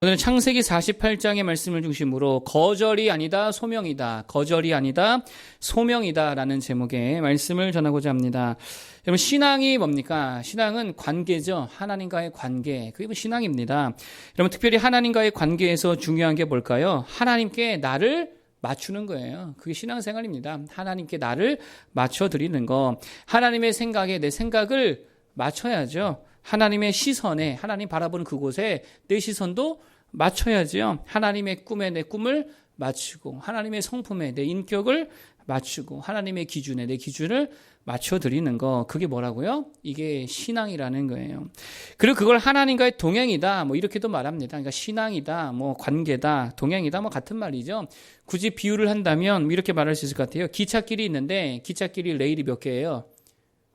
오늘은 창세기 48장의 말씀을 중심으로 거절이 아니다 소명이다, 거절이 아니다 소명이다 라는 제목의 말씀을 전하고자 합니다. 여러분, 신앙이 뭡니까? 신앙은 관계죠. 하나님과의 관계, 그게 신앙입니다. 여러분, 특별히 하나님과의 관계에서 중요한 게 뭘까요? 하나님께 나를 맞추는 거예요. 그게 신앙생활입니다. 하나님께 나를 맞춰드리는 거, 하나님의 생각에 내 생각을 맞춰야죠. 하나님의 시선에, 하나님 바라보는 그곳에 내 시선도 맞춰야죠. 하나님의 꿈에 내 꿈을 맞추고, 하나님의 성품에 내 인격을 맞추고, 하나님의 기준에 내 기준을 맞춰드리는 거, 그게 뭐라고요? 이게 신앙이라는 거예요. 그리고 그걸 하나님과의 동행이다, 뭐 이렇게도 말합니다. 그러니까 신앙이다, 뭐 관계다, 동행이다, 뭐 같은 말이죠. 굳이 비유를 한다면 이렇게 말할 수 있을 것 같아요. 기찻길이 있는데 기찻길이 레일이 몇 개예요?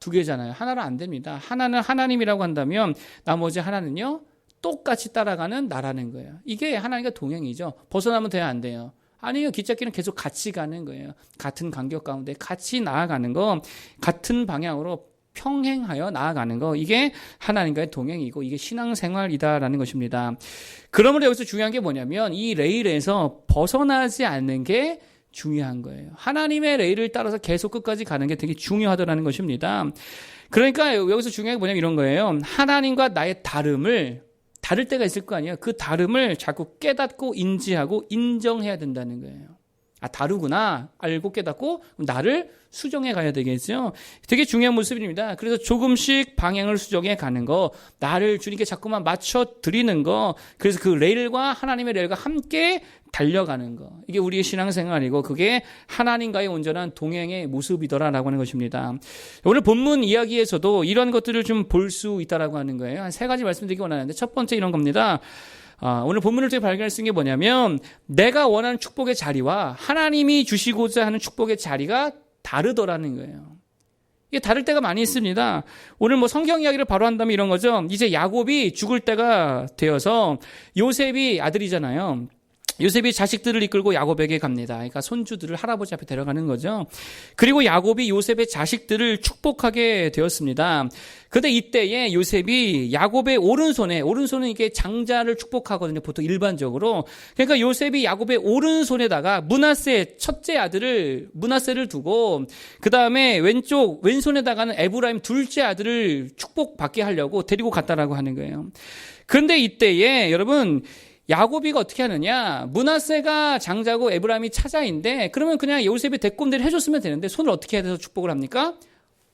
2개잖아요. 하나는 안 됩니다. 하나는 하나님이라고 한다면 나머지 하나는요, 똑같이 따라가는 나라는 거예요. 이게 하나님과 동행이죠. 벗어나면 돼야 안 돼요? 아니요. 기찻길은 계속 같이 가는 거예요. 같은 간격 가운데 같이 나아가는 거, 같은 방향으로 평행하여 나아가는 거, 이게 하나님과의 동행이고 이게 신앙생활이다라는 것입니다. 그러므로 여기서 중요한 게 뭐냐면 이 레일에서 벗어나지 않는 게 중요한 거예요. 하나님의 레일을 따라서 계속 끝까지 가는 게 되게 중요하다는 것입니다. 그러니까 여기서 중요한 게 뭐냐면 이런 거예요. 하나님과 나의 다를 때가 있을 거 아니에요. 그 다름을 자꾸 깨닫고 인지하고 인정해야 된다는 거예요. 아, 다르구나. 알고 깨닫고 나를 수정해 가야 되겠죠. 되게 중요한 모습입니다. 그래서 조금씩 방향을 수정해 가는 거, 나를 주님께 자꾸만 맞춰 드리는 거, 그래서 그 레일과 하나님의 레일과 함께 달려가는 거, 이게 우리의 신앙생활이고 그게 하나님과의 온전한 동행의 모습이더라라고 하는 것입니다. 오늘 본문 이야기에서도 이런 것들을 좀 볼 수 있다라고 하는 거예요. 한 3가지 말씀드리기 원하는데, 첫 번째 이런 겁니다. 오늘 본문을 통해 발견할 수 있는 게 뭐냐면, 내가 원하는 축복의 자리와 하나님이 주시고자 하는 축복의 자리가 다르더라는 거예요. 이게 다를 때가 많이 있습니다. 오늘 뭐 성경 이야기를 바로 한다면 이런 거죠. 이제 야곱이 죽을 때가 되어서, 요셉이 아들이잖아요. 요셉이 자식들을 이끌고 야곱에게 갑니다. 그러니까 손주들을 할아버지 앞에 데려가는 거죠. 그리고 야곱이 요셉의 자식들을 축복하게 되었습니다. 그런데 이때에 요셉이 야곱의 오른손은 이게 장자를 축복하거든요. 보통 일반적으로. 그러니까 요셉이 야곱의 오른손에다가 첫째 아들을 므낫세를 두고, 그 다음에 왼손에다가는 에브라임 둘째 아들을 축복받게 하려고 데리고 갔다라고 하는 거예요. 그런데 이때에 여러분, 야곱이가 어떻게 하느냐? 므낫세가 장자고 에브라임이 차자인데, 그러면 그냥 요셉이 대꼼대로 해줬으면 되는데, 손을 어떻게 해서 축복을 합니까?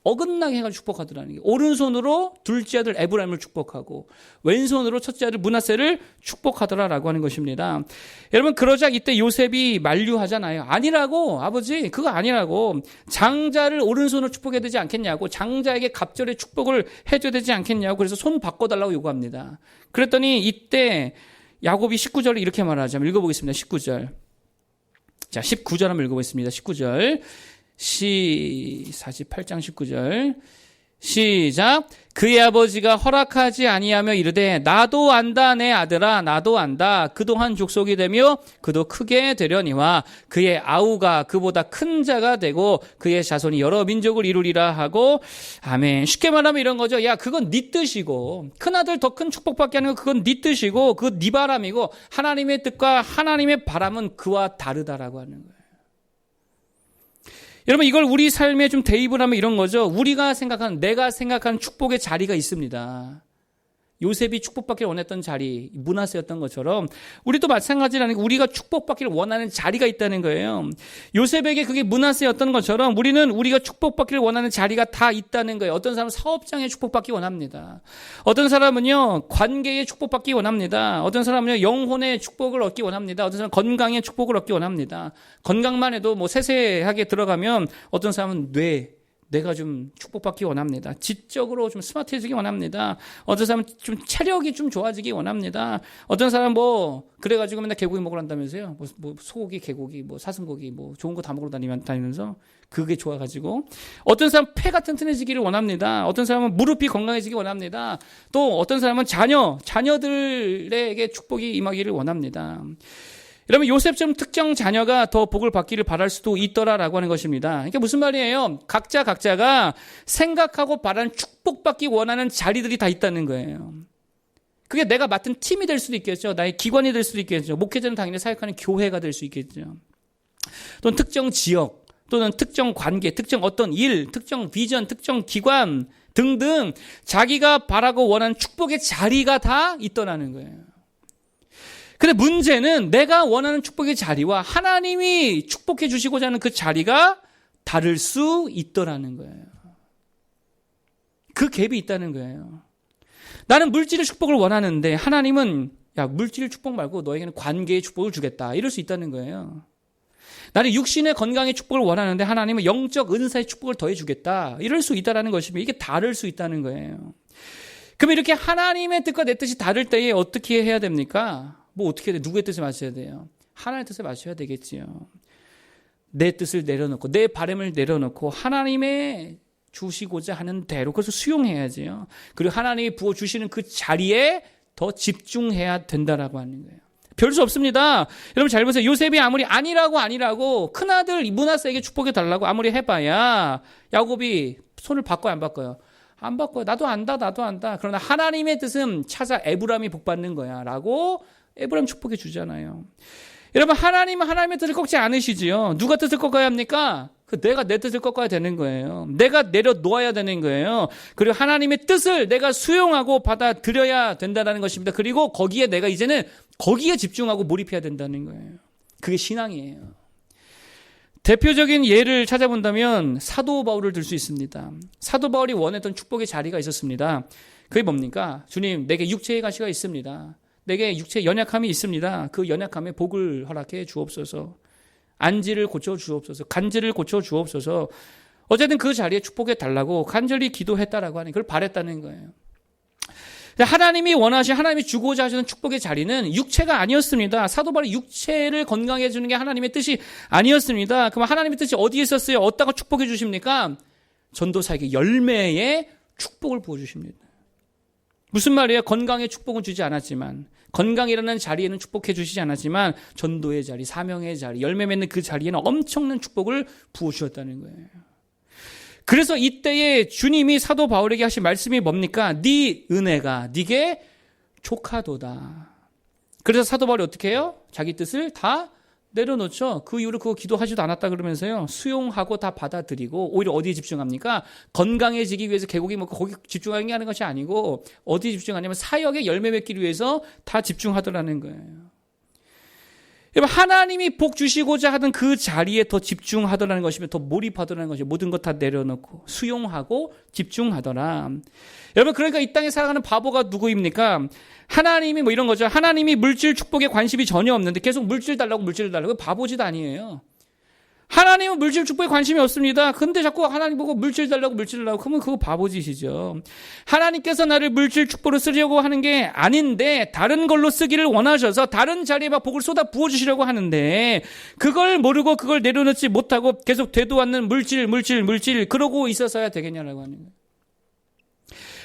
어긋나게 해가지고 축복하더라는 게, 오른손으로 둘째 아들 에브라임을 축복하고 왼손으로 첫째 아들 므낫세를 축복하더라라고 하는 것입니다. 여러분, 그러자 이때 요셉이 만류하잖아요. 아니라고, 아버지, 그거 아니라고. 장자를 오른손으로 축복해야 되지 않겠냐고, 장자에게 갑절의 축복을 해줘야 되지 않겠냐고, 그래서 손 바꿔달라고 요구합니다. 그랬더니 이때 야곱이 19절을 이렇게 말하자면, 읽어보겠습니다. 19절. 자, 19절 한번 읽어보겠습니다. 19절. 48장 19절. 시작. 그의 아버지가 허락하지 아니하며 이르되, 나도 안다 내 아들아, 나도 안다. 그동안 족속이 되며 그도 크게 되려니와 그의 아우가 그보다 큰 자가 되고 그의 자손이 여러 민족을 이루리라 하고. 아멘. 쉽게 말하면 이런 거죠. 야, 그건 네 뜻이고, 큰아들 더 큰 축복받게 하는 거 그건 네 뜻이고, 그건 네 바람이고, 하나님의 뜻과 하나님의 바람은 그와 다르다라고 하는 거예요. 여러분, 이걸 우리 삶에 좀 대입을 하면 이런 거죠. 내가 생각하는 축복의 자리가 있습니다. 요셉이 축복받기를 원했던 자리, 므낫세였던 것처럼 우리도 마찬가지라는 게, 우리가 축복받기를 원하는 자리가 있다는 거예요. 요셉에게 그게 므낫세였던 것처럼 우리는 우리가 축복받기를 원하는 자리가 다 있다는 거예요. 어떤 사람은 사업장에 축복받기 원합니다. 어떤 사람은요, 관계에 축복받기 원합니다. 어떤 사람은요, 영혼의 축복을 얻기 원합니다. 어떤 사람은 건강의 축복을 얻기 원합니다. 건강만 해도 뭐 세세하게 들어가면 어떤 사람은 내가 좀 축복받기 원합니다. 지적으로 좀 스마트해지기 원합니다. 어떤 사람은 좀 체력이 좀 좋아지기 원합니다. 어떤 사람은 그래가지고 맨날 개고기 먹으러 한다면서요. 소고기, 개고기, 사슴고기, 좋은 거 다 먹으러 다니면서 그게 좋아가지고. 어떤 사람은 폐가 튼튼해지기를 원합니다. 어떤 사람은 무릎이 건강해지기 원합니다. 또 어떤 사람은 자녀들에게 축복이 임하기를 원합니다. 여러분, 요셉처럼 특정 자녀가 더 복을 받기를 바랄 수도 있더라라고 하는 것입니다. 그러니까 무슨 말이에요? 각자가 생각하고 바라는 축복받기 원하는 자리들이 다 있다는 거예요. 그게 내가 맡은 팀이 될 수도 있겠죠. 나의 기관이 될 수도 있겠죠. 목회자는 당연히 사역하는 교회가 될 수 있겠죠. 또는 특정 지역, 또는 특정 관계, 특정 어떤 일, 특정 비전, 특정 기관 등등 자기가 바라고 원하는 축복의 자리가 다 있더라는 거예요. 근데 문제는 내가 원하는 축복의 자리와 하나님이 축복해 주시고자 하는 그 자리가 다를 수 있더라는 거예요. 그 갭이 있다는 거예요. 나는 물질의 축복을 원하는데 하나님은 야, 물질 축복 말고 너에게는 관계의 축복을 주겠다. 이럴 수 있다는 거예요. 나는 육신의 건강의 축복을 원하는데 하나님은 영적 은사의 축복을 더해 주겠다. 이럴 수 있다는 것이면 이게 다를 수 있다는 거예요. 그럼 이렇게 하나님의 뜻과 내 뜻이 다를 때에 어떻게 해야 됩니까? 뭐 어떻게 해야 돼? 누구의 뜻을 맞춰야 돼요? 하나님의 뜻을 맞춰야 되겠지요. 내 뜻을 내려놓고 내 바람을 내려놓고 하나님의 주시고자 하는 대로 그것을 수용해야지요. 그리고 하나님이 부어주시는 그 자리에 더 집중해야 된다라고 하는 거예요. 별 수 없습니다. 여러분 잘 보세요. 요셉이 아무리 아니라고 큰아들 므낫세에게 축복해 달라고 아무리 해봐야 야곱이 손을 바꿔요 안 바꿔요? 안 바꿔요. 나도 안다. 그러나 하나님의 뜻은 찾아 에브라임이 복받는 거야 라고 에브라임 축복해 주잖아요. 여러분 하나님은 하나님의 뜻을 꺾지 않으시지요. 누가 뜻을 꺾어야 합니까? 내가 내 뜻을 꺾어야 되는 거예요. 내가 내려놓아야 되는 거예요. 그리고 하나님의 뜻을 내가 수용하고 받아들여야 된다는 것입니다. 그리고 거기에 내가 이제는 거기에 집중하고 몰입해야 된다는 거예요. 그게 신앙이에요. 대표적인 예를 찾아본다면 사도 바울을 들 수 있습니다. 사도 바울이 원했던 축복의 자리가 있었습니다. 그게 뭡니까? 주님, 내게 육체의 가시가 있습니다. 내게 육체의 연약함이 있습니다. 그 연약함에 복을 허락해 주옵소서. 안지를 고쳐 주옵소서. 간지를 고쳐 주옵소서. 어쨌든 그 자리에 축복해 달라고 간절히 기도했다라고 하는 그걸 바랬다는 거예요. 하나님이 원하신 하나님이 주고자 하시는 축복의 자리는 육체가 아니었습니다. 사도 바울이 육체를 건강해 주는 게 하나님의 뜻이 아니었습니다. 그럼 하나님의 뜻이 어디에 있었어요? 어디다가 축복해 주십니까? 전도사에게 열매의 축복을 부어 주십니다. 무슨 말이에요? 건강의 축복은 주지 않았지만 건강이라는 자리에는 축복해 주시지 않았지만 전도의 자리, 사명의 자리, 열매 맺는 그 자리에는 엄청난 축복을 부어 주셨다는 거예요. 그래서 이때에 주님이 사도 바울에게 하신 말씀이 뭡니까? 네 은혜가 네게 족하도다. 그래서 사도 바울이 어떻게 해요? 자기 뜻을 다 내려놓죠. 그 이후로 그거 기도하지도 않았다 그러면서요. 수용하고 다 받아들이고 오히려 어디에 집중합니까? 건강해지기 위해서 개고기 먹고 거기 집중하는 게 하는 것이 아니고 어디에 집중하냐면 사역에 열매 맺기 위해서 다 집중하더라는 거예요. 여러분 하나님이 복 주시고자 하던 그 자리에 더 집중하더라는 것이면 더 몰입하더라는 것이 모든 것 다 내려놓고 수용하고 집중하더라. 여러분 그러니까 이 땅에 살아가는 바보가 누구입니까? 하나님이 뭐 이런 거죠. 하나님이 물질 축복에 관심이 전혀 없는데 계속 물질 달라고 바보짓 아니에요. 하나님은 물질 축복에 관심이 없습니다. 근데 자꾸 하나님 보고 물질 달라고 그러면 그거 바보짓이죠. 하나님께서 나를 물질 축복으로 쓰려고 하는 게 아닌데 다른 걸로 쓰기를 원하셔서 다른 자리에 막 복을 쏟아 부어주시려고 하는데 그걸 모르고 그걸 내려놓지 못하고 계속 되도 않는 물질 그러고 있어서야 되겠냐라고 하는 거예요.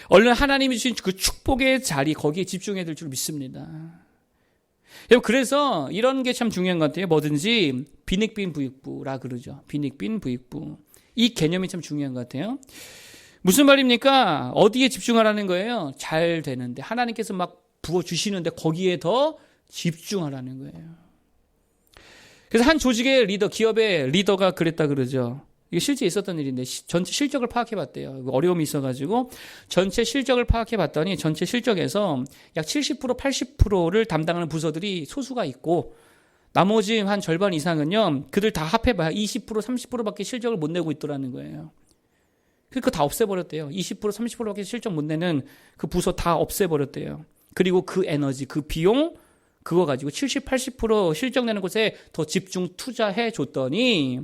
얼른 하나님이 주신 그 축복의 자리 거기에 집중해야 될 줄 믿습니다. 그래서 이런 게 참 중요한 것 같아요. 뭐든지 빈익빈 부익부라 그러죠. 빈익빈 부익부. 이 개념이 참 중요한 것 같아요. 무슨 말입니까? 어디에 집중하라는 거예요? 잘 되는데 하나님께서 막 부어주시는데 거기에 더 집중하라는 거예요. 그래서 한 조직의 리더, 기업의 리더가 그랬다 그러죠. 이게 실제 있었던 일인데 전체 실적을 파악해봤대요. 어려움이 있어가지고 전체 실적을 파악해봤더니 전체 실적에서 약 70%, 80%를 담당하는 부서들이 소수가 있고 나머지 한 절반 이상은요. 그들 다 합해봐야 20%, 30%밖에 실적을 못 내고 있더라는 거예요. 그러니까 다 없애버렸대요. 20%, 30%밖에 실적 못 내는 그 부서 다 없애버렸대요. 그리고 그 에너지, 그 비용 그거 가지고 70, 80% 실적 내는 곳에 더 집중 투자해 줬더니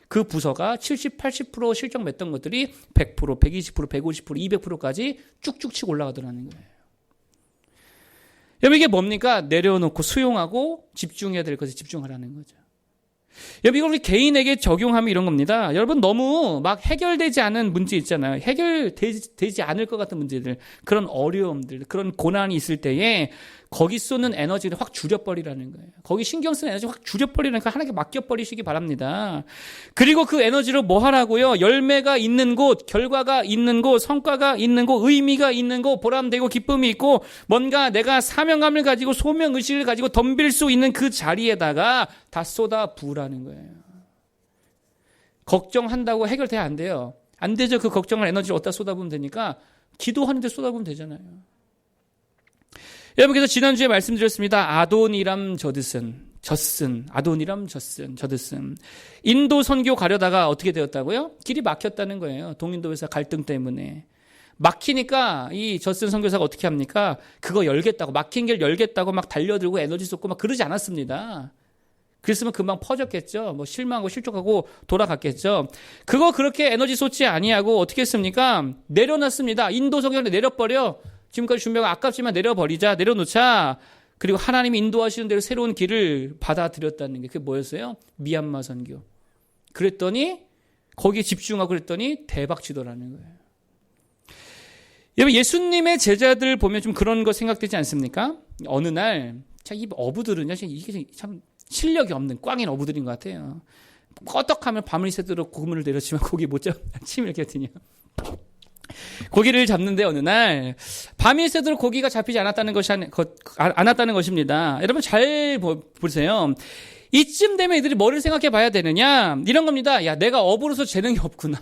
그 부서가 70, 80% 실적 맺던 것들이 100%, 120%, 150%, 200%까지 쭉쭉 치고 올라가더라는 거예요. 여러분 이게 뭡니까? 내려놓고 수용하고 집중해야 될 것에 집중하라는 거죠. 여러분 이걸 우리 개인에게 적용하면 이런 겁니다. 여러분 너무 막 해결되지 않은 문제 있잖아요. 해결되지 않을 것 같은 문제들, 그런 어려움들, 그런 고난이 있을 때에 거기 쏟는 에너지를 확 줄여버리라는 거예요. 거기 신경 쓰는 에너지 확 줄여버리라니까 하나님께 맡겨버리시기 바랍니다. 그리고 그 에너지로 뭐 하라고요? 열매가 있는 곳, 결과가 있는 곳, 성과가 있는 곳, 의미가 있는 곳, 보람되고 기쁨이 있고 뭔가 내가 사명감을 가지고 소명의식을 가지고 덤빌 수 있는 그 자리에다가 다 쏟아 부으라는 거예요. 걱정한다고 해결돼야 안 돼요. 안 되죠. 그 걱정할 에너지를 어디다 쏟아부으면 되니까 기도하는 데 쏟아부으면 되잖아요. 여러분께서 지난주에 말씀드렸습니다. 아도니람 젖슨, 아도니람 젖슨. 인도 선교 가려다가 어떻게 되었다고요? 길이 막혔다는 거예요. 동인도에서 갈등 때문에. 막히니까 이 젖슨 선교사가 어떻게 합니까? 그거 열겠다고, 막힌 길 열겠다고 막 달려들고 에너지 쏟고 막 그러지 않았습니다. 그랬으면 금방 퍼졌겠죠. 뭐 실망하고 실족하고 돌아갔겠죠. 그거 그렇게 에너지 쏟지 아니하고 어떻게 했습니까? 내려놨습니다. 인도 선교를 내려버려. 지금까지 준비하고 아깝지만 내려버리자, 내려놓자. 그리고 하나님이 인도하시는 대로 새로운 길을 받아들였다는 게 그게 뭐였어요? 미얀마 선교. 그랬더니 거기에 집중하고 그랬더니 대박 치더라는 거예요. 여러분 예수님의 제자들 보면 좀 그런 거 생각되지 않습니까? 어느 날 이 어부들은요, 이게 참 실력이 없는 꽝인 어부들인 것 같아요. 껐떡하면 밤을 새도록 고기를 내렸지만 고기 못 잡는 침이 이렇게 드냐. 고기를 잡는데 어느 날 밤이 새도록 고기가 잡히지 않았다는 것입니다. 여러분 잘 보세요. 이쯤 되면 이들이 뭐를 생각해 봐야 되느냐? 이런 겁니다. 야, 내가 어부로서 재능이 없구나.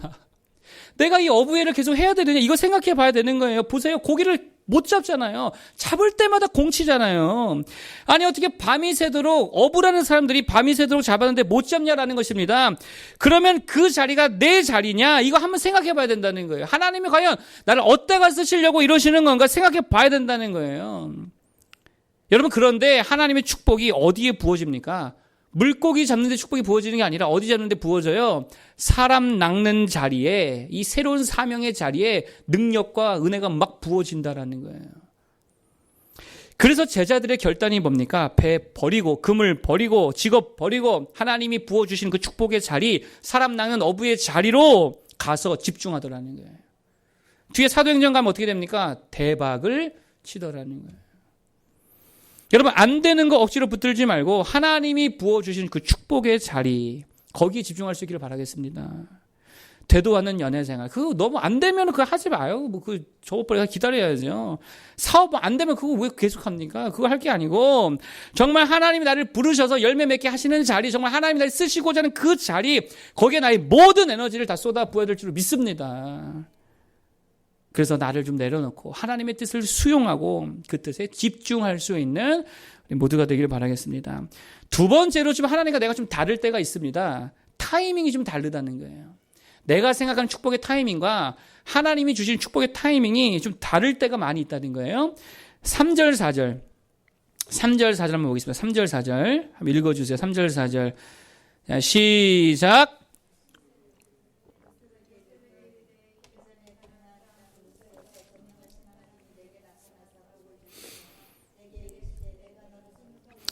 내가 이 어부회를 계속 해야 되느냐? 이거 생각해 봐야 되는 거예요. 보세요. 고기를 못 잡잖아요. 잡을 때마다 공치잖아요. 아니 어떻게 밤이 새도록 어부라는 사람들이 밤이 새도록 잡았는데 못 잡냐라는 것입니다. 그러면 그 자리가 내 자리냐? 이거 한번 생각해 봐야 된다는 거예요. 하나님이 과연 나를 어디다가 쓰시려고 이러시는 건가 생각해 봐야 된다는 거예요. 여러분 그런데 하나님의 축복이 어디에 부어집니까? 물고기 잡는 데 축복이 부어지는 게 아니라 어디 잡는 데 부어져요? 사람 낚는 자리에, 이 새로운 사명의 자리에 능력과 은혜가 막 부어진다라는 거예요. 그래서 제자들의 결단이 뭡니까? 배 버리고, 금을 버리고, 직업 버리고, 하나님이 부어주신 그 축복의 자리, 사람 낚는 어부의 자리로 가서 집중하더라는 거예요. 뒤에 사도행전 가면 어떻게 됩니까? 대박을 치더라는 거예요. 여러분 안 되는 거 억지로 붙들지 말고 하나님이 부어주신 그 축복의 자리 거기에 집중할 수 있기를 바라겠습니다. 되도 않는 연애생활 그거 너무 안 되면 그거 하지 마요. 뭐 그 저것벌이 기다려야죠. 사업 안 되면 그거 왜 계속합니까? 그거 할 게 아니고 정말 하나님이 나를 부르셔서 열매 맺게 하시는 자리 정말 하나님이 나를 쓰시고자 하는 그 자리 거기에 나의 모든 에너지를 다 쏟아 부어야 될 줄 믿습니다. 그래서 나를 좀 내려놓고 하나님의 뜻을 수용하고 그 뜻에 집중할 수 있는 우리 모두가 되기를 바라겠습니다. 두 번째로 좀 하나님과 내가 좀 다를 때가 있습니다. 타이밍이 좀 다르다는 거예요. 내가 생각하는 축복의 타이밍과 하나님이 주신 축복의 타이밍이 좀 다를 때가 많이 있다는 거예요. 3절 4절 한번 보겠습니다. 3절 4절 한번 읽어주세요. 3절 4절 자, 시작.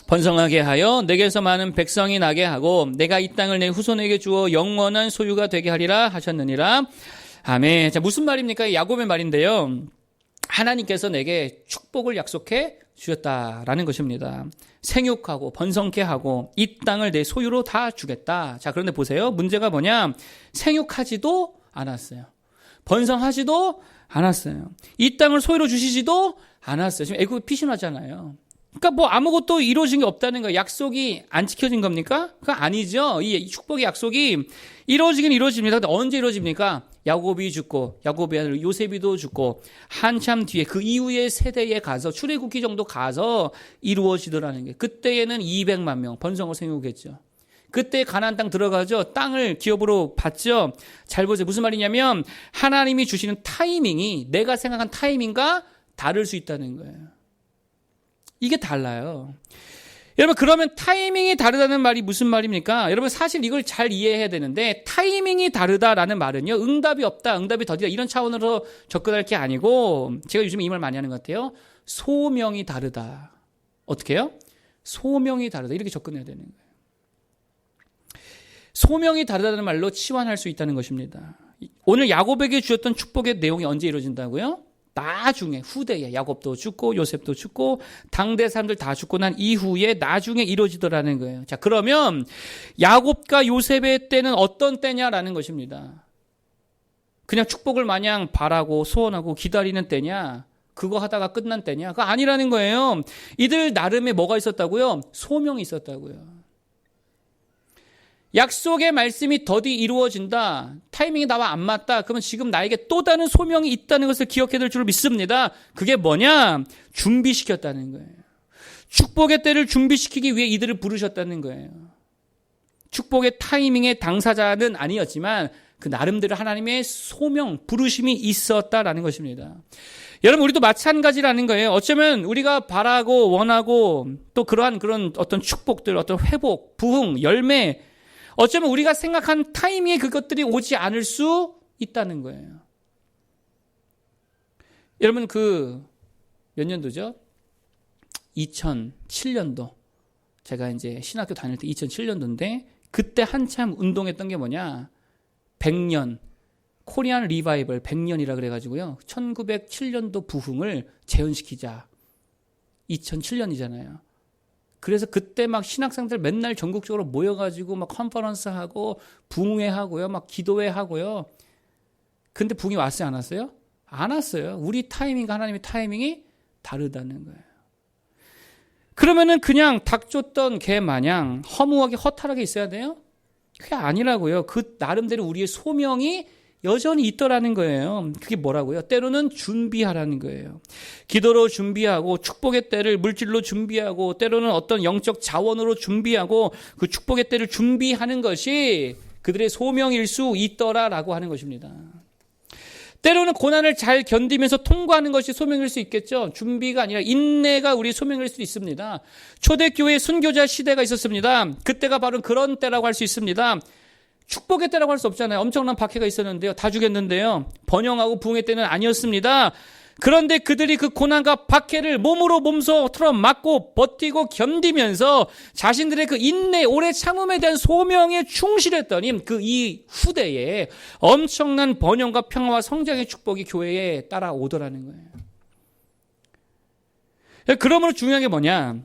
번성하게 하여 내게서 많은 백성이 나게 하고 내가 이 땅을 내 후손에게 주어 영원한 소유가 되게 하리라 하셨느니라. 아멘. 자, 무슨 말입니까? 야곱의 말인데요. 하나님께서 내게 축복을 약속해 주셨다라는 것입니다. 생육하고 번성케 하고 이 땅을 내 소유로 다 주겠다. 자, 그런데 보세요. 문제가 뭐냐? 생육하지도 않았어요. 번성하지도 않았어요. 이 땅을 소유로 주시지도 않았어요. 지금 애굽 피신하잖아요. 그러니까 뭐 아무것도 이루어진 게 없다는 거예요. 약속이 안 지켜진 겁니까? 그거 아니죠. 이 축복의 약속이 이루어지긴 이루어집니다. 근데 언제 이루어집니까? 야곱이 죽고 야곱의 아들 요셉이도 죽고 한참 뒤에 그 이후의 세대에 가서 출애굽기 정도 가서 이루어지더라는 게 그때에는 200만 명 번성을 생육했죠. 그때 가나안 땅 들어가죠. 땅을 기업으로 받죠. 잘 보세요. 무슨 말이냐면 하나님이 주시는 타이밍이 내가 생각한 타이밍과 다를 수 있다는 거예요. 이게 달라요. 여러분 그러면 타이밍이 다르다는 말이 무슨 말입니까? 여러분 사실 이걸 잘 이해해야 되는데 타이밍이 다르다라는 말은요. 응답이 없다, 응답이 더디다 이런 차원으로 접근할 게 아니고 제가 요즘에 이 말 많이 하는 것 같아요. 소명이 다르다. 어떻게 해요? 소명이 다르다 이렇게 접근해야 되는 거예요. 소명이 다르다는 말로 치환할 수 있다는 것입니다. 오늘 야곱에게 주었던 축복의 내용이 언제 이루어진다고요? 나중에 후대에 야곱도 죽고 요셉도 죽고 당대 사람들 다 죽고 난 이후에 나중에 이루어지더라는 거예요. 자, 그러면 야곱과 요셉의 때는 어떤 때냐라는 것입니다. 그냥 축복을 마냥 바라고 소원하고 기다리는 때냐? 그거 하다가 끝난 때냐? 그거 아니라는 거예요. 이들 나름의 뭐가 있었다고요? 소명이 있었다고요. 약속의 말씀이 더디 이루어진다. 타이밍이 나와 안 맞다. 그러면 지금 나에게 또 다른 소명이 있다는 것을 기억해야 될 줄 믿습니다. 그게 뭐냐? 준비시켰다는 거예요. 축복의 때를 준비시키기 위해 이들을 부르셨다는 거예요. 축복의 타이밍의 당사자는 아니었지만 그 나름대로 하나님의 소명, 부르심이 있었다라는 것입니다. 여러분, 우리도 마찬가지라는 거예요. 어쩌면 우리가 바라고 원하고 또 그러한 그런 어떤 축복들, 어떤 회복, 부흥, 열매, 어쩌면 우리가 생각한 타이밍에 그것들이 오지 않을 수 있다는 거예요. 여러분, 몇 년도죠? 2007년도. 제가 이제 신학교 다닐 때 2007년도인데, 그때 한참 운동했던 게 뭐냐? 100년, 코리안 리바이벌 100년이라 그래가지고요. 1907년도 부흥을 재현시키자. 2007년이잖아요. 그래서 그때 막 신학생들 맨날 전국적으로 모여가지고 막 컨퍼런스 하고 부흥회 하고요. 막 기도회 하고요. 근데 부흥이 왔어요? 안 왔어요? 안 왔어요. 우리 타이밍과 하나님의 타이밍이 다르다는 거예요. 그러면은 그냥 닭 쫓던 개 마냥 허무하게 허탈하게 있어야 돼요? 그게 아니라고요. 그 나름대로 우리의 소명이 여전히 있더라는 거예요. 그게 뭐라고요? 때로는 준비하라는 거예요. 기도로 준비하고 축복의 때를 물질로 준비하고 때로는 어떤 영적 자원으로 준비하고 그 축복의 때를 준비하는 것이 그들의 소명일 수 있더라라고 하는 것입니다. 때로는 고난을 잘 견디면서 통과하는 것이 소명일 수 있겠죠. 준비가 아니라 인내가 우리 소명일 수 있습니다. 초대교회 순교자 시대가 있었습니다. 그때가 바로 그런 때라고 할 수 있습니다. 축복의 때라고 할 수 없잖아요. 엄청난 박해가 있었는데요. 다 죽였는데요. 번영하고 부흥의 때는 아니었습니다. 그런데 그들이 그 고난과 박해를 몸으로 몸소 맞고 버티고 견디면서 자신들의 그 인내, 오래 참음에 대한 소명에 충실했더니 그 이 후대에 엄청난 번영과 평화와 성장의 축복이 교회에 따라오더라는 거예요. 그러므로 중요한 게 뭐냐?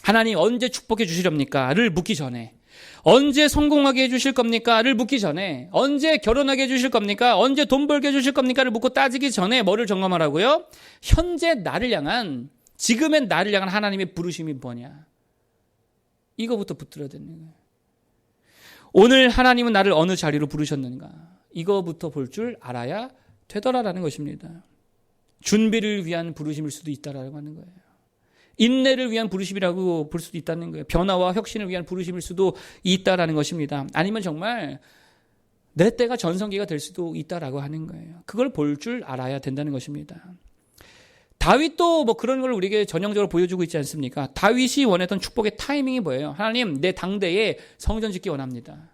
하나님 언제 축복해 주시렵니까?를 묻기 전에, 언제 성공하게 해주실 겁니까?를 묻기 전에, 언제 결혼하게 해주실 겁니까? 언제 돈 벌게 해주실 겁니까?를 묻고 따지기 전에 뭐를 점검하라고요? 현재 나를 향한, 지금의 나를 향한 하나님의 부르심이 뭐냐? 이거부터 붙들어야 되는 거예요. 오늘 하나님은 나를 어느 자리로 부르셨는가? 이거부터 볼 줄 알아야 되더라라는 것입니다. 준비를 위한 부르심일 수도 있다라고 하는 거예요. 인내를 위한 부르심이라고 볼 수도 있다는 거예요. 변화와 혁신을 위한 부르심일 수도 있다라는 것입니다. 아니면 정말 내 때가 전성기가 될 수도 있다라고 하는 거예요. 그걸 볼 줄 알아야 된다는 것입니다. 다윗도 뭐 그런 걸 우리에게 전형적으로 보여주고 있지 않습니까? 다윗이 원했던 축복의 타이밍이 뭐예요? 하나님, 내 당대에 성전 짓기 원합니다.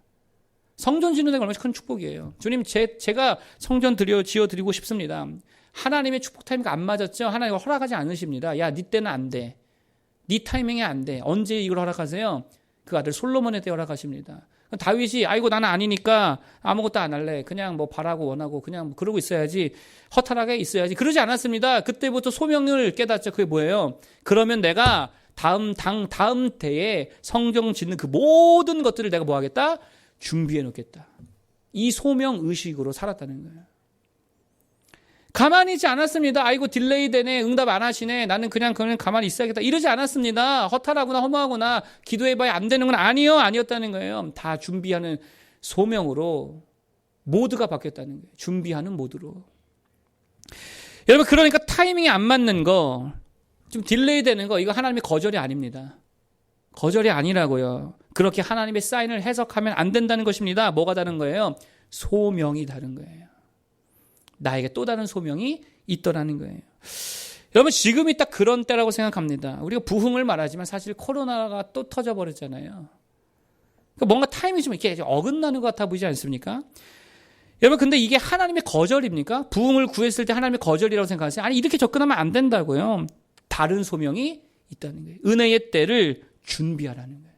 성전 짓는 데가 얼마나 큰 축복이에요. 주님, 제가 성전 지어드리고 싶습니다. 하나님의 축복 타이밍이 안 맞았죠? 하나님이 허락하지 않으십니다. 야, 네 때는 안 돼. 네 타이밍이 안 돼. 언제 이걸 허락하세요? 그 아들 솔로몬의 때 허락하십니다. 다윗이 아이고 나는 아니니까 아무것도 안 할래. 그냥 뭐 바라고 원하고 그냥 뭐 그러고 있어야지. 허탈하게 있어야지. 그러지 않았습니다. 그때부터 소명을 깨닫죠. 그게 뭐예요? 그러면 내가 다음 때에 성경 짓는 그 모든 것들을 내가 뭐 하겠다? 준비해 놓겠다. 이 소명 의식으로 살았다는 거예요. 가만히 있지 않았습니다. 아이고 딜레이 되네. 응답 안 하시네. 나는 그냥 가만히 있어야겠다. 이러지 않았습니다. 허탈하거나 허무하거나 기도해봐야 안 되는 건 아니었다는 거예요. 다 준비하는 소명으로 모드가 바뀌었다는 거예요. 준비하는 모드로. 여러분, 그러니까 타이밍이 안 맞는 거, 좀 딜레이 되는 거, 이거 하나님의 거절이 아닙니다. 거절이 아니라고요. 그렇게 하나님의 사인을 해석하면 안 된다는 것입니다. 뭐가 다른 거예요? 소명이 다른 거예요. 나에게 또 다른 소명이 있더라는 거예요. 여러분, 지금이 딱 그런 때라고 생각합니다. 우리가 부흥을 말하지만 사실 코로나가 또 터져버렸잖아요. 그러니까 뭔가 타이밍이 좀 이렇게 어긋나는 것 같아 보이지 않습니까? 여러분, 근데 이게 하나님의 거절입니까? 부흥을 구했을 때 하나님의 거절이라고 생각하세요? 아니, 이렇게 접근하면 안 된다고요. 다른 소명이 있다는 거예요. 은혜의 때를 준비하라는 거예요.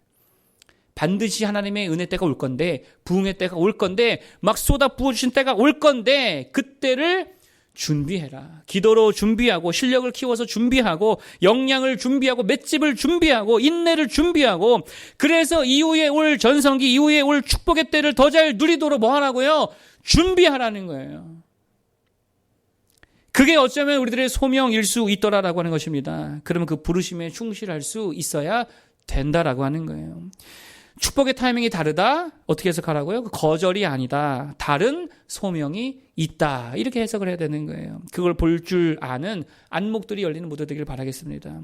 반드시 하나님의 은혜 때가 올 건데, 부흥의 때가 올 건데, 막 쏟아 부어주신 때가 올 건데, 그때를 준비해라. 기도로 준비하고 실력을 키워서 준비하고 역량을 준비하고 맷집을 준비하고 인내를 준비하고 그래서 이후에 올 전성기 이후에 올 축복의 때를 더 잘 누리도록 뭐 하라고요? 준비하라는 거예요. 그게 어쩌면 우리들의 소명일 수 있더라라고 하는 것입니다. 그러면 그 부르심에 충실할 수 있어야 된다라고 하는 거예요. 축복의 타이밍이 다르다? 어떻게 해석하라고요? 거절이 아니다. 다른 소명이 있다. 이렇게 해석을 해야 되는 거예요. 그걸 볼 줄 아는 안목들이 열리는 무대 되기를 바라겠습니다.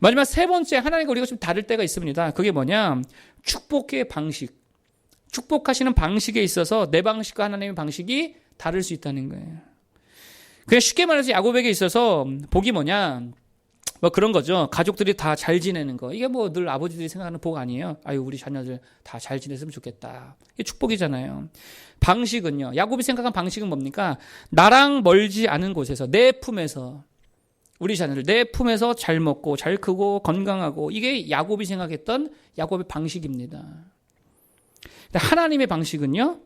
마지막 세 번째, 하나님과 우리가 좀 다를 때가 있습니다. 그게 뭐냐? 축복의 방식. 축복하시는 방식에 있어서 내 방식과 하나님의 방식이 다를 수 있다는 거예요. 그냥 쉽게 말해서 야곱에게 있어서 복이 뭐냐? 뭐 그런 거죠. 가족들이 다 잘 지내는 거. 이게 뭐 늘 아버지들이 생각하는 복 아니에요. 아유, 우리 자녀들 다 잘 지냈으면 좋겠다. 이게 축복이잖아요. 방식은요. 야곱이 생각한 방식은 뭡니까? 나랑 멀지 않은 곳에서, 내 품에서, 우리 자녀들 내 품에서 잘 먹고 잘 크고 건강하고, 이게 야곱이 생각했던 야곱의 방식입니다. 근데 하나님의 방식은요.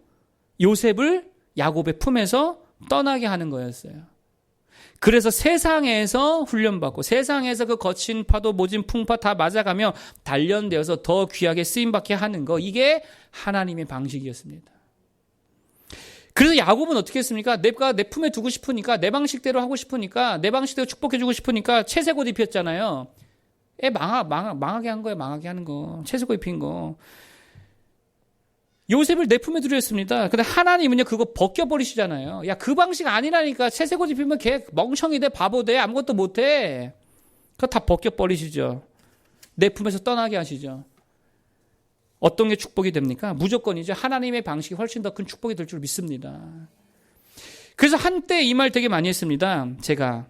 요셉을 야곱의 품에서 떠나게 하는 거였어요. 그래서 세상에서 훈련받고 세상에서 그 거친 파도 모진 풍파 다 맞아가며 단련되어서 더 귀하게 쓰임받게 하는 거, 이게 하나님의 방식이었습니다. 그래서 야곱은 어떻게 했습니까? 내가 내 품에 두고 싶으니까, 내 방식대로 하고 싶으니까, 내 방식대로 축복해주고 싶으니까 채색옷 입혔잖아요. 망하게 한 거예요. 망하게 하는 거. 채색옷 입힌 거. 요셉을 내 품에 들였습니다. 근데 하나님은요, 그거 벗겨버리시잖아요. 야, 그 방식 아니라니까. 채색옷 입히면 걔 멍청이 돼, 바보 돼, 아무것도 못 해. 그거 다 벗겨버리시죠. 내 품에서 떠나게 하시죠. 어떤 게 축복이 됩니까? 무조건이죠. 하나님의 방식이 훨씬 더 큰 축복이 될 줄 믿습니다. 그래서 한때 이 말 되게 많이 했습니다. 제가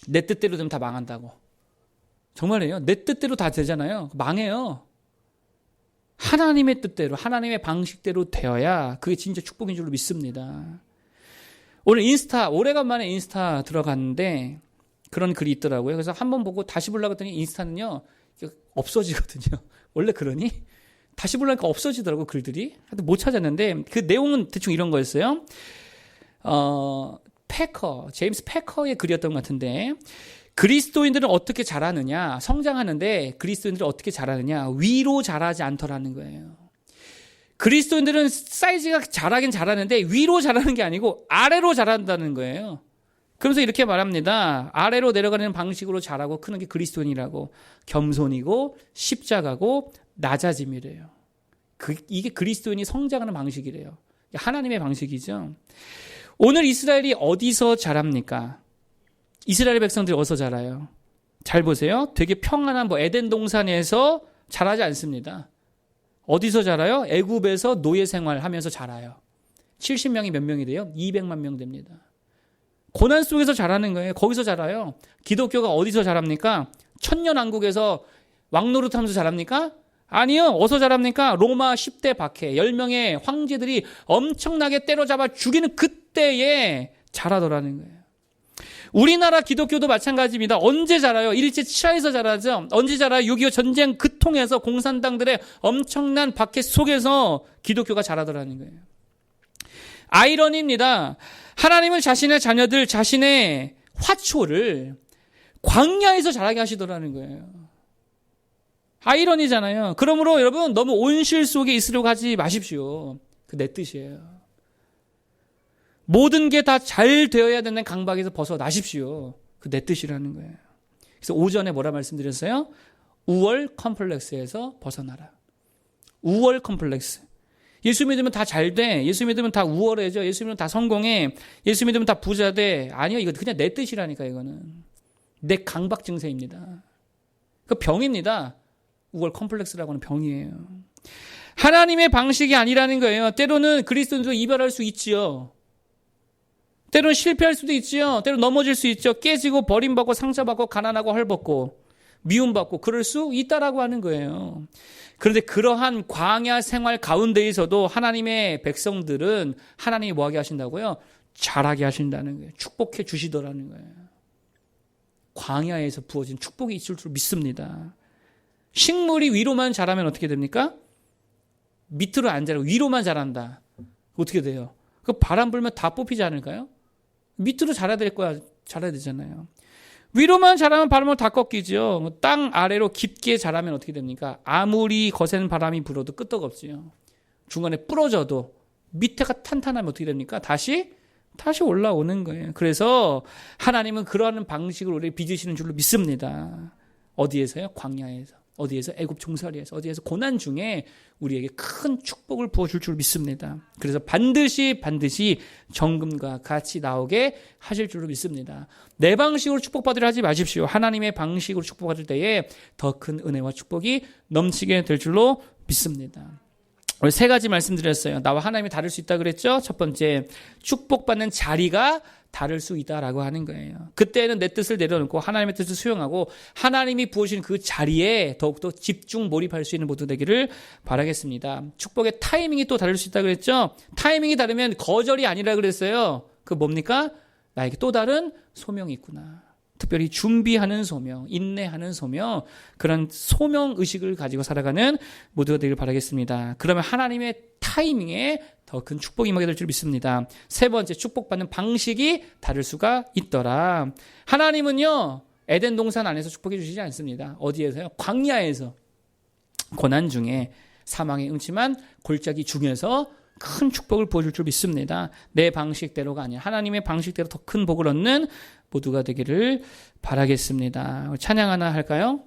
내 뜻대로 되면 다 망한다고. 정말이에요. 내 뜻대로 다 되잖아요. 망해요. 하나님의 뜻대로, 하나님의 방식대로 되어야 그게 진짜 축복인 줄로 믿습니다. 오늘 오래간만에 인스타 들어갔는데 그런 글이 있더라고요. 그래서 한번 보고 다시 보려고 했더니 인스타는요, 없어지거든요. 원래 그러니? 다시 보려니까 없어지더라고요, 글들이. 하여튼 못 찾았는데 그 내용은 대충 이런 거였어요. 제임스 패커의 글이었던 것 같은데, 그리스도인들은 어떻게 자라느냐, 성장하는데 그리스도인들은 어떻게 자라느냐, 위로 자라지 않더라는 거예요. 그리스도인들은 사이즈가 자라긴 자라는데 위로 자라는 게 아니고 아래로 자란다는 거예요. 그러면서 이렇게 말합니다. 아래로 내려가는 방식으로 자라고 크는 게 그리스도인이라고. 겸손이고 십자가고 낮아짐이래요. 이게 그리스도인이 성장하는 방식이래요. 하나님의 방식이죠. 오늘 이스라엘이 어디서 자랍니까? 이스라엘 백성들이 어디서 자라요? 잘 보세요. 되게 평안한 에덴 동산에서 자라지 않습니다. 어디서 자라요? 애굽에서 노예 생활하면서 자라요. 70명이 몇 명이 돼요? 200만 명 됩니다. 고난 속에서 자라는 거예요. 거기서 자라요. 기독교가 어디서 자랍니까? 천년왕국에서 왕노릇하면서 자랍니까? 아니요. 어디서 자랍니까? 로마 10대 박해, 10명의 황제들이 엄청나게 때려잡아 죽이는 그때에 자라더라는 거예요. 우리나라 기독교도 마찬가지입니다. 언제 자라요? 일제 치하에서 자라죠. 언제 자라요? 6.25 전쟁 그 통해서 공산당들의 엄청난 박해 속에서 기독교가 자라더라는 거예요. 아이러니입니다. 하나님은 자신의 자녀들, 자신의 화초를 광야에서 자라게 하시더라는 거예요. 아이러니잖아요. 그러므로 여러분, 너무 온실 속에 있으려고 하지 마십시오. 그 내 뜻이에요. 모든 게 다 잘 되어야 되는 강박에서 벗어나십시오. 그 내 뜻이라는 거예요. 그래서 오전에 뭐라 말씀드렸어요? 우월 컴플렉스에서 벗어나라. 우월 컴플렉스. 예수 믿으면 다 잘 돼. 예수 믿으면 다 우월해져. 예수 믿으면 다 성공해. 예수 믿으면 다 부자 돼. 아니요. 이거 그냥 내 뜻이라니까, 이거는. 내 강박 증세입니다. 그 병입니다. 우월 컴플렉스라고 하는 병이에요. 하나님의 방식이 아니라는 거예요. 때로는 그리스도인도 이별할 수 있지요. 때로는 실패할 수도 있지요. 때로는 넘어질 수 있죠. 깨지고 버림받고 상처받고 가난하고 헐벗고 미움받고 그럴 수 있다라고 하는 거예요. 그런데 그러한 광야 생활 가운데에서도 하나님의 백성들은 하나님이 뭐하게 하신다고요? 자라게 하신다는 거예요. 축복해 주시더라는 거예요. 광야에서 부어진 축복이 있을 줄 믿습니다. 식물이 위로만 자라면 어떻게 됩니까? 밑으로 안 자라고 위로만 자란다. 어떻게 돼요? 그 바람 불면 다 뽑히지 않을까요? 밑으로 자라야 될 거야. 자라야 되잖아요. 위로만 자라면 바람으로 다 꺾이죠. 땅 아래로 깊게 자라면 어떻게 됩니까? 아무리 거센 바람이 불어도 끄떡없지요. 중간에 부러져도 밑에가 탄탄하면 어떻게 됩니까? 다시 올라오는 거예요. 그래서 하나님은 그러한 방식으로 우리를 빚으시는 줄로 믿습니다. 어디에서요? 광야에서. 어디에서? 애굽 종살이에서. 어디에서? 고난 중에 우리에게 큰 축복을 부어줄 줄 믿습니다. 그래서 반드시 정금과 같이 나오게 하실 줄로 믿습니다. 내 방식으로 축복받으려 하지 마십시오. 하나님의 방식으로 축복받을 때에 더 큰 은혜와 축복이 넘치게 될 줄로 믿습니다. 오늘 세 가지 말씀드렸어요. 나와 하나님이 다를 수 있다 그랬죠? 첫 번째, 축복받는 자리가 다를 수 있다라고 하는 거예요. 그때는 내 뜻을 내려놓고 하나님의 뜻을 수용하고 하나님이 부어주신 그 자리에 더욱더 집중 몰입할 수 있는 모두 되기를 바라겠습니다. 축복의 타이밍이 또 다를 수 있다 그랬죠? 타이밍이 다르면 거절이 아니라 그랬어요. 그 뭡니까? 나에게 또 다른 소명이 있구나. 특별히 준비하는 소명, 인내하는 소명, 그런 소명 의식을 가지고 살아가는 모두가 되기를 바라겠습니다. 그러면 하나님의 타이밍에 더 큰 축복이 임하게 될 줄 믿습니다. 세 번째, 축복받는 방식이 다를 수가 있더라. 하나님은요, 에덴 동산 안에서 축복해 주시지 않습니다. 어디에서요? 광야에서, 고난 중에, 사망의 음침한 골짜기 중에서 큰 축복을 부어줄 줄 믿습니다. 내 방식대로가 아니라 하나님의 방식대로 더 큰 복을 얻는 모두가 되기를 바라겠습니다. 찬양 하나 할까요?